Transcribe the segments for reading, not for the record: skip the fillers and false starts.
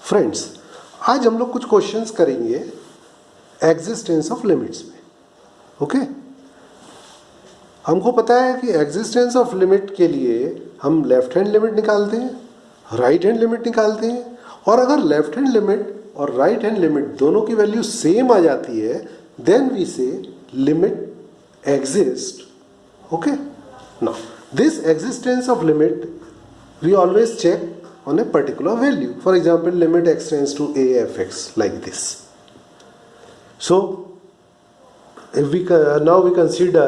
Friends, आज हम लोग कुछ क्वेश्चंस करेंगे एग्जिस्टेंस ऑफ लिमिट्स में. ओके, हमको पता है कि एग्जिस्टेंस ऑफ लिमिट के लिए हम लेफ्ट हैंड लिमिट निकालते हैं, राइट हैंड लिमिट निकालते हैं, और अगर लेफ्ट हैंड लिमिट और राइट हैंड लिमिट दोनों की वैल्यू सेम आ जाती है देन वी से limit exist. Okay, now this existence of limit we always check on a particular value. For example, limit x tends to a f(x) like this. So if we now we consider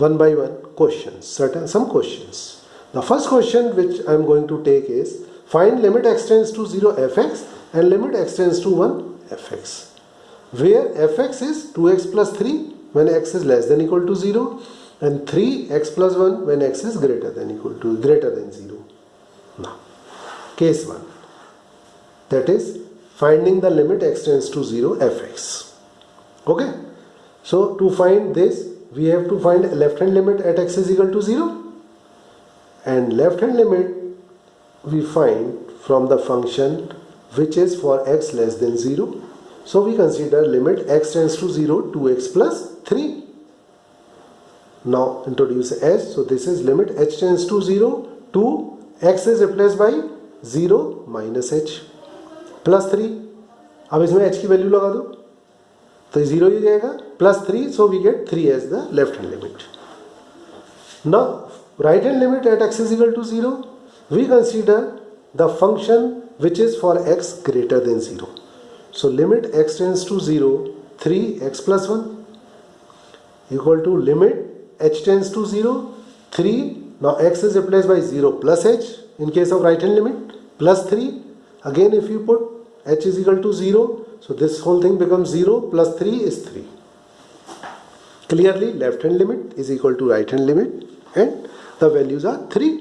one by one questions, some questions. The first question which I am going to take is find limit x tends to 0 f(x) and limit x tends to 1 f(x), where f(x) is 2x plus 3 when x is less than equal to 0 and 3x plus 1 when x is greater than 0. Now, case 1, that is finding the limit x tends to 0 f(x). Okay, so to find this we have to find left hand limit at x is equal to 0, and left hand limit we find from the function which is for x less than 0. So we consider limit x tends to 0 2x plus 3. Now introduce h. So this is limit h tends to 0 to x is replaced by 0 minus h plus 3. अब इसमें h की value लगा दो तो 0 ही जाएगा plus 3. So we get 3 as the left hand limit. Now right hand limit at x is equal to 0. We consider the function which is for x greater than 0. So limit x tends to 0 3x plus 1 equal to limit h tends to 0 3. Now x is replaced by 0 plus h in case of right hand limit plus 3. Again if you put h is equal to 0, so this whole thing becomes 0 plus 3 is 3. Clearly left hand limit is equal to right hand limit and the values are 3.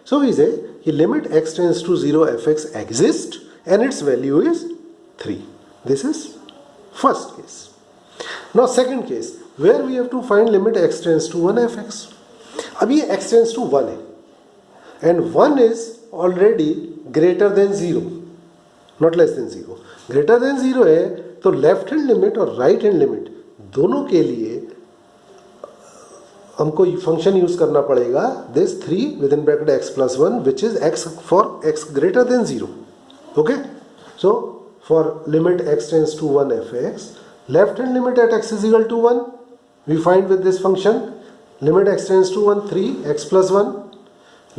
So we say limit x tends to 0 f(x) exists and its value is 3. This is first case. Now second case where we have to find limit x tends to 1 f(x). अब ये x tends to 1 है and 1 is already greater than 0, not less than 0. greater than 0 है तो left hand limit और right hand limit दोनों के लिए हमको फंक्शन यूज करना पड़ेगा this 3 with in bracket x plus 1 which is x for x greater than 0. Okay, so for limit x tends to 1 f(x), left hand limit at x is equal to 1 we find with this function limit x tends to 1 3 x plus 1,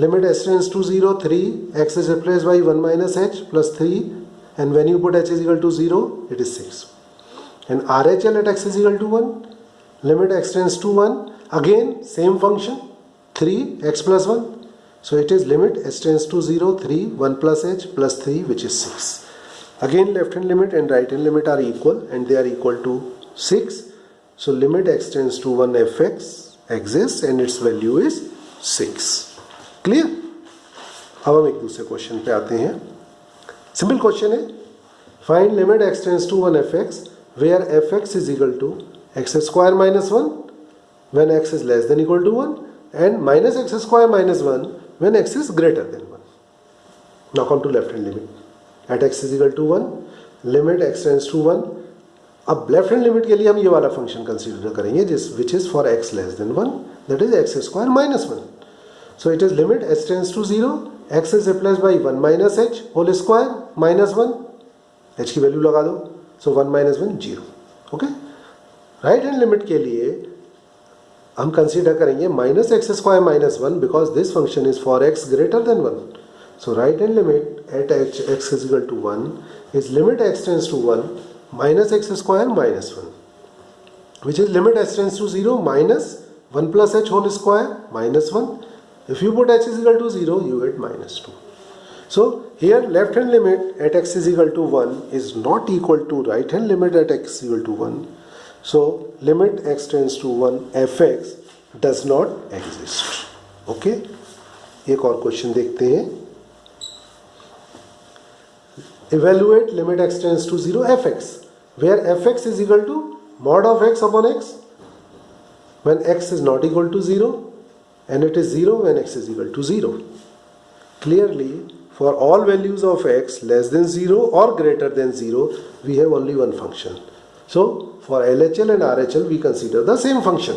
limit x tends to 0 3 x is replaced by 1 minus h plus 3, and when you put h is equal to 0 it is 6. And RHL at x is equal to 1, limit x tends to 1, again same function 3 x plus 1, so it is limit h tends to 0 3 1 plus h plus 3 which is 6. Again left hand limit and right hand limit are equal and they are equal to 6. So limit x tends to 1 f(x) exists and its value is 6. Clear. अब हम एक दूसरे question पे आते हैं. Simple question है find limit x tends to 1 f(x) where f(x) is equal to x square minus 1 when x is less than equal to 1 and minus x square minus 1 when x is greater than 1. Now come to left hand limit at x is equal to 1 limit x tends to 1. अब left hand limit के लिए हम ये वाला function consider करेंगे जिस which is for x less than 1 that is x square minus 1. So it is limit h tends to 0 x is replaced by 1 minus h whole square minus 1 h की value लगा दो so 1 minus 1 0. Okay, right hand limit के लिए हम consider करेंगे minus x square minus 1 because this function is for x greater than 1. So right hand limit at x is equal to 1 is limit x tends to 1 minus x square minus 1 which is limit h tends to 0 minus 1 plus h whole square minus 1. If you put h is equal to 0 you get minus 2. So here left hand limit at x is equal to 1 is not equal to right hand limit at x is equal to 1. So limit x tends to 1 f(x) does not exist. Okay, एक और question देखते हैं. Evaluate limit x tends to 0 f(x) where f(x) is equal to mod of x upon x when x is not equal to 0 and it is 0 when x is equal to 0. Clearly for all values of x less than 0 or greater than 0, we have only one function. So for LHL and RHL, we consider the same function.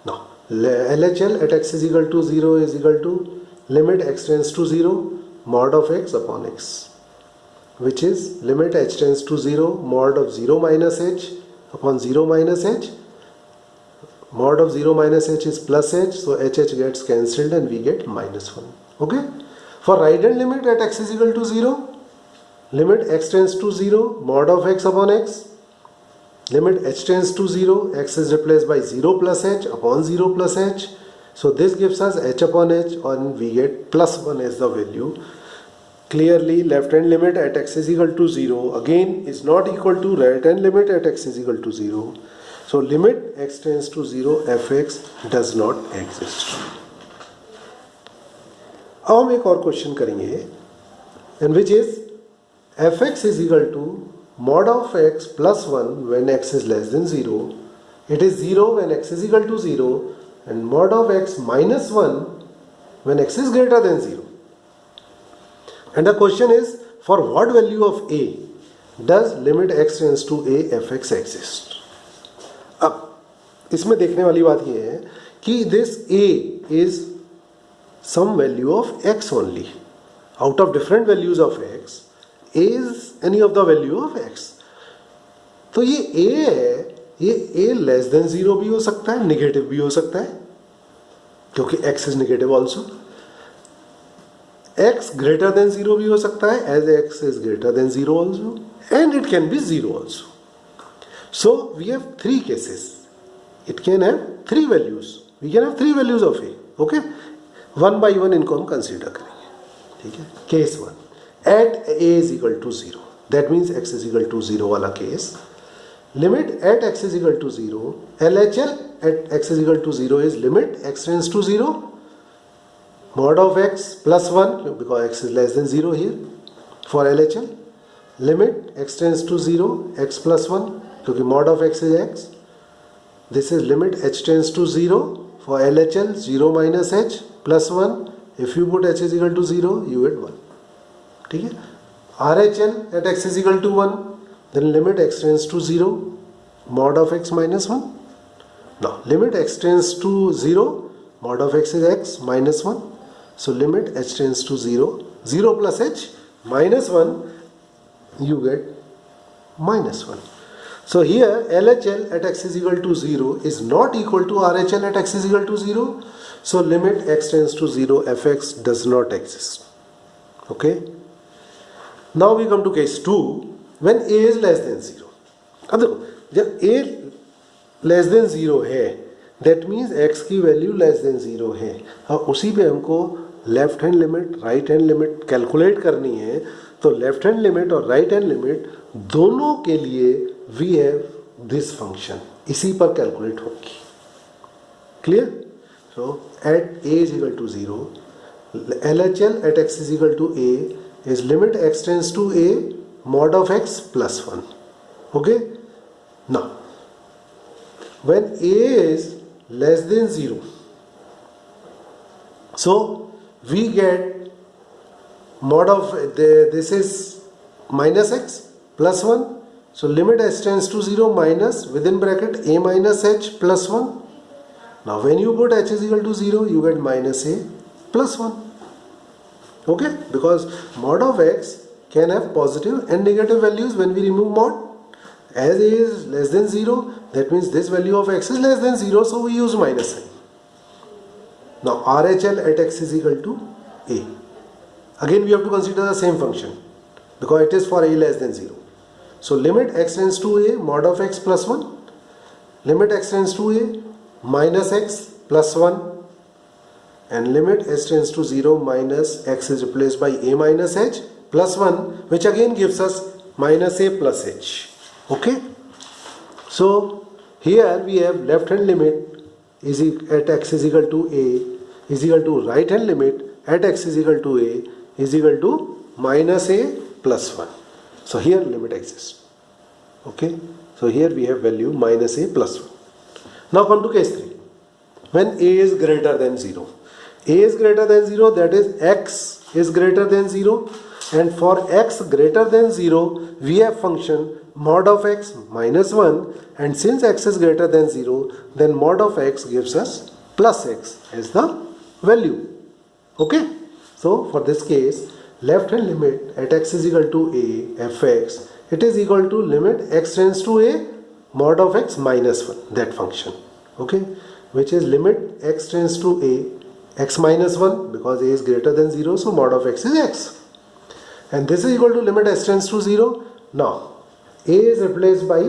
Now, LHL at x is equal to 0 is equal to limit x tends to 0 mod of x upon x, which is limit h tends to 0 mod of 0 minus h upon 0 minus h. Mod of 0 minus h is plus h, so h gets cancelled and we get minus 1. Okay? For right hand limit at x is equal to 0, limit x tends to 0 mod of x upon x. Limit h tends to 0, x is replaced by 0 plus h upon 0 plus h. So this gives us h upon h and we get plus 1 as the value. Clearly left hand limit at x is equal to 0 again is not equal to right hand limit at x is equal to 0. So limit x tends to 0 fx does not exist. अब हम एक और question करेंगे in which is fx is equal to mod of x plus 1 when x is less than 0. It is 0 when x is equal to 0 and mod of x minus 1 when x is greater than 0. And the question is, for what value of a does limit x tends to a fx exist? अब इसमें देखने वाली बात यह है कि this a is some value of x only. Out of different values of x, a is any of the value of x. तो ये a है, ये a less than 0 भी हो सकता है, नेगेटिव भी हो सकता है, क्योंकि x is negative also. x greater than 0 भी हो सकता है, as x is greater than 0 also, and it can be 0 also. So we have three cases. It can have three values. We can have three values of a. Okay, one by one इनको हम consider करेंगे. ठीक है? Case 1 at a is equal to 0. That means x is equal to 0 वाला case. Limit at x is equal to 0. LHL at x is equal to 0 is limit x tends to 0 mod of x plus 1 because x is less than 0 here for LHL. Limit x tends to 0 x plus 1 क्योंकि mod of x is x. This is limit h tends to 0 for LHL 0 minus h plus 1. If you put h is equal to 0 you get 1. ठीक है? RHL at x is equal to 1, then limit x tends to 0 mod of x minus 1. Now limit x tends to 0 mod of x is x minus 1. So limit h tends to 0, 0 plus h minus 1, you get minus 1. So here LHL at x is equal to 0 is not equal to RHL at x is equal to 0. So limit x tends to 0 fx does not exist. Okay. Now we come to case 2 when a is less than 0. अब देखो जब a less than 0 है that means x की value less than 0 है. अब उसी पे हमको left hand limit right hand limit calculate करनी है. तो लेफ्ट हैंड लिमिट और राइट हैंड लिमिट दोनों के लिए वी हैव दिस फंक्शन इसी पर कैलकुलेट होगी. Clear? So at a is equal to 0, LHL at x is equal to a is limit x tends to a mod of x plus 1. Okay? Now when a is less than 0, so we get mod of this is minus x plus 1. So limit h tends to 0 minus within bracket a minus h plus 1. Now when you put h is equal to 0 you get minus a plus 1. Okay, because mod of x can have positive and negative values when we remove mod. As a is less than 0, that means this value of x is less than 0, so we use minus sign. Now RHL at x is equal to a. Again we have to consider the same function because it is for a less than 0. So limit x tends to a mod of x plus 1. Limit x tends to a minus x plus 1. And limit h tends to 0 minus x is replaced by a minus h plus 1, which again gives us minus a plus h. Okay? So here we have left hand limit is at x is equal to a is equal to right hand limit at x is equal to a is equal to minus a plus 1. So here limit exists. Okay? So here we have value minus a plus 1. Now come to case 3. When a is greater than 0. A is greater than 0, that is x is greater than 0, and for x greater than 0 we have function mod of x minus 1, and since x is greater than 0 then mod of x gives us plus x as the value. Okay, so for this case left hand limit at x is equal to a fx, it is equal to limit x tends to a mod of x minus 1, that function, okay, which is limit x tends to a x minus 1, because a is greater than 0, so mod of x is x, and this is equal to limit x tends to 0. Now a is replaced by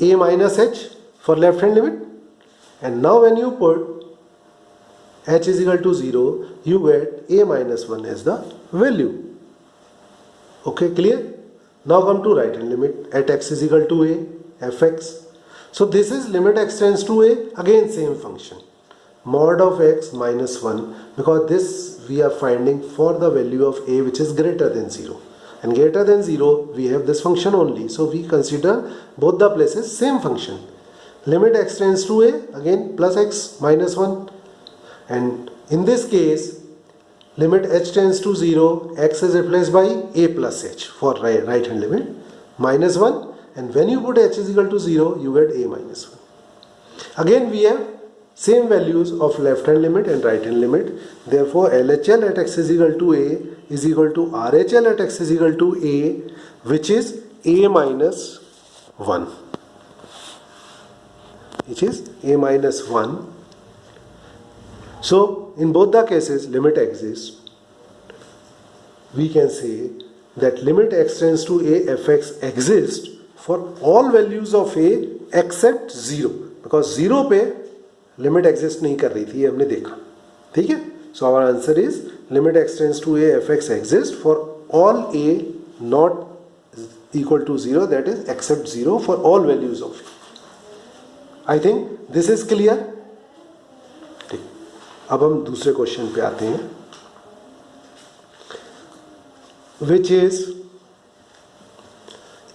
a minus h for left hand limit, and now when you put h is equal to 0, you get a minus 1 as the value. Okay, clear? Now come to right hand limit at x is equal to a fx. So this is limit x tends to a, again same function, mod of x minus 1, because this we are finding for the value of a which is greater than 0, and greater than 0 we have this function only, so we consider both the places same function. Limit x tends to a, again plus x minus 1, and in this case limit h tends to 0, x is replaced by a plus h for right hand limit minus 1, and when you put h is equal to 0 you get a minus 1. Again we have same values of left hand limit and right hand limit, therefore LHL at x is equal to a is equal to RHL at x is equal to a, which is a minus 1, which is a minus 1. So in both the cases limit exists, we can say that limit x tends to a fx exists for all values of a except 0, because 0 पे limit exist नहीं कर रही थी, हमने देखा, ठीक है. So our answer is limit x tends to a f x exist for all a not equal to 0, that is except 0 for all values of a. I think this is clear. ठीक, अब हम दूसरे question पे आते हैं, which is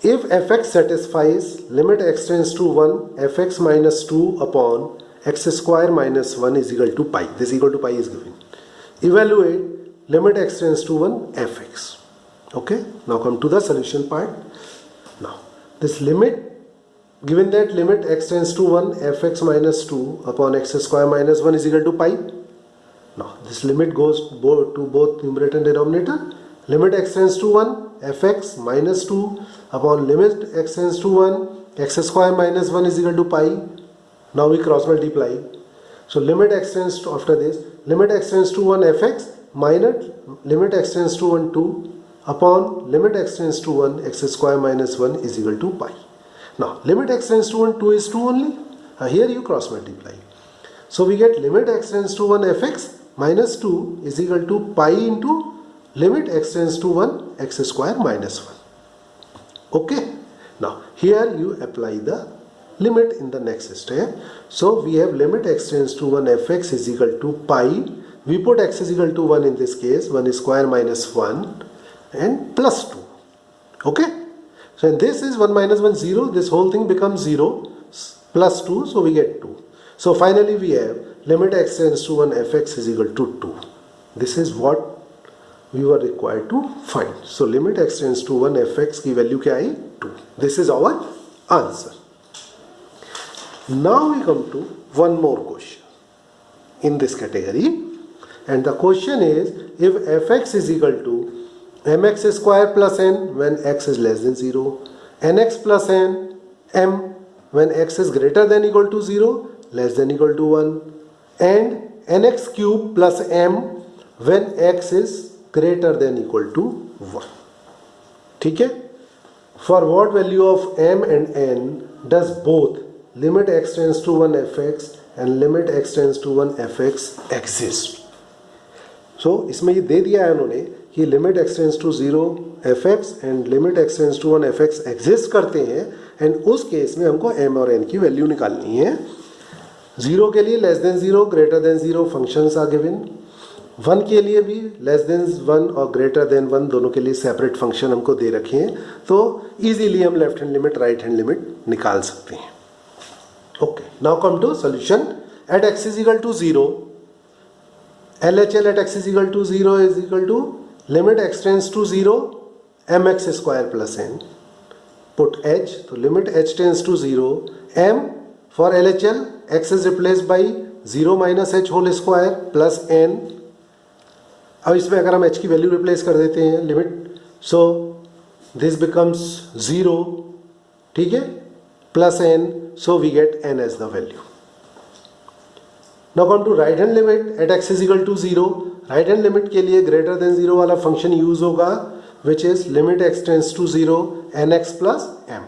if fx satisfies limit x tends to 1 fx minus 2 upon x square minus 1 is equal to pi. This equal to pi is given. Evaluate limit x tends to 1 fx. Okay, now come to the solution part. Now this limit, given that limit x tends to 1 fx minus 2 upon x square minus 1 is equal to pi. Now this limit goes to both numerator and denominator. Limit x tends to 1 fx minus 2 upon limit x tends to 1 x square minus 1 is equal to pi. Now we cross multiply. So limit x tends to, after this, limit x tends to 1 fx minus limit x tends to 1 2 upon limit x tends to 1 x square minus 1 is equal to pi. Now limit x tends to 1 2 is 2 only. Here you cross multiply. So we get limit x tends to 1 fx minus 2 is equal to pi into limit x tends to 1 x square minus 1. Okay, now here you apply the limit in the next step. So we have limit x tends to 1 fx is equal to pi. We put x is equal to 1 in this case, 1 square minus 1 and plus 2. Okay, so this is 1 minus 1 0, this whole thing becomes 0 plus 2, so we get 2. So finally we have limit x tends to 1 fx is equal to 2. This is what we were required to find. So limit x tends to 1 fx की value क्या आई? 2. This is our answer. Now we come to one more question in this category, and the question is, if fx is equal to mx square plus n when x is less than 0, nx plus n m when x is greater than equal to 0, less than equal to 1, and nx cube plus m when x is greater than equal to 1. ठीक है? For what value of m and n does both limit x tends to 1 fx and limit x tends to 1 fx exist? So इसमें ये दे दिया है उन्होंने कि limit x tends to 0 fx and limit x tends to 1 fx exist करते हैं, and उस case में हमको m और n की वैल्यू निकालनी है. 0 के लिए less than 0, greater than 0 functions are given. 1 के लिए भी लेस देन 1 और ग्रेटर देन 1 दोनों के लिए सेपरेट फंक्शन हमको दे रखे हैं, तो इजीली हम left hand limit right hand limit निकाल सकते हैं. Okay, now come to solution. At x is equal to 0, LHL at x is equal to 0 is equal to limit x tends to 0 mx square plus n. Put h, so limit h tends to 0 m for LHL x is replaced by 0 minus h whole square plus n. अब इसमें अगर हम h की value replace कर देते हैं limit, so this becomes 0, ठीक है, plus n, so we get n as the value. Now come to right hand limit at x is equal to 0. Right hand limit के लिए ग्रेटर देन 0 वाला function use होगा which is limit x tends to 0 nx plus m.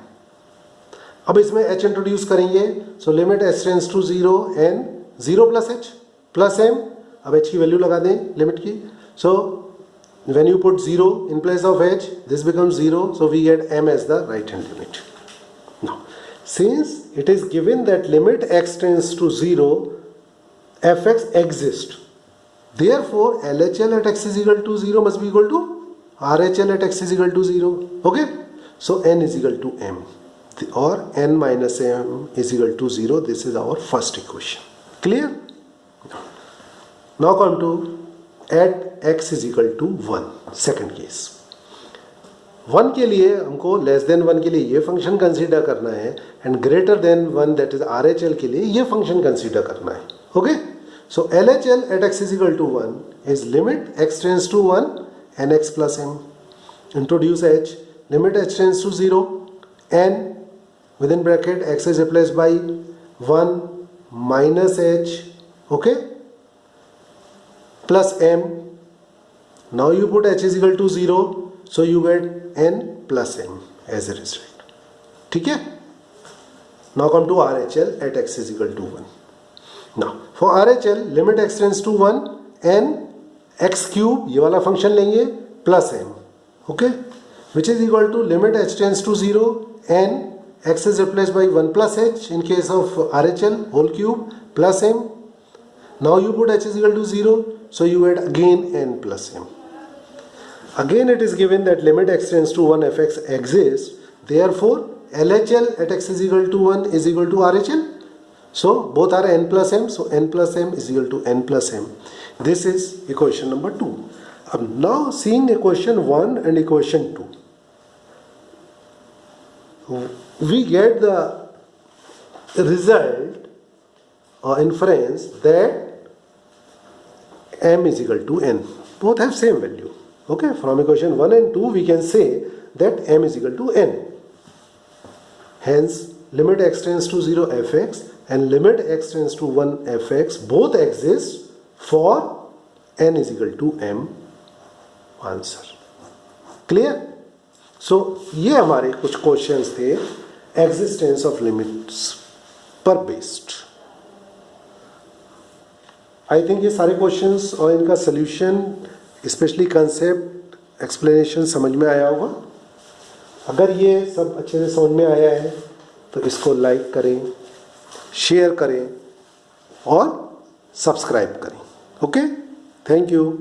अब इसमें h introduce करेंगे, so limit h tends to 0 n 0 plus h plus m. अब h की value लगा दें लिमिट की, सो when you put 0 in place of h, this becomes 0, so we get m as the right hand limit. Now since it is given that limit x tends to 0 fx exists, therefore LHL at x is equal to 0 must be equal to RHL at x is equal to 0. Okay, so n is equal to m or n minus m is equal to 0. This is our first equation. Clear? Now come to at x is equal to 1, second case. 1 के लिए हमको less than 1 के लिए ये function consider करना है and greater than 1 that is RHL के लिए ये फंक्शन कंसीडर करना है. Okay, so LHL at x is equal to 1 is limit x tends to 1 nx plus m. Introduce h, limit h tends to 0 n within bracket x is replaced by 1 minus h, okay, plus m. Now you put h is equal to 0, so you get n plus m as a result. ठीक है? Now come to RHL at x is equal to 1. Now for RHL limit x tends to 1 n x cube ये वाला function लेंगे plus m, okay, which is equal to limit h tends to 0 n x is replaced by 1 plus h in case of RHL whole cube plus m. Now you put h is equal to 0, so you get again n plus m. Again it is given that limit x tends to 1 fx exists, therefore LHL at x is equal to 1 is equal to RHL. So both are n plus m, so n plus m is equal to n plus m. This is equation number 2. Now seeing equation 1 and equation 2, we get the result or inference that m is equal to n. Both have same value. Okay, from equation 1 and 2 we can say that m is equal to n. Hence limit x tends to 0 fx and limit x tends to 1 fx both exist for n is equal to m. Answer clear? So ये हमारे कुछ questions थे existence of limits पर based. I think ये सारे questions और इनका solution specially concept explanation समझ में आया होगा. अगर ये सब अच्छे से समझ में आया है तो इसको लाइक करें, शेयर करें और सब्सक्राइब करें. Okay, thank you.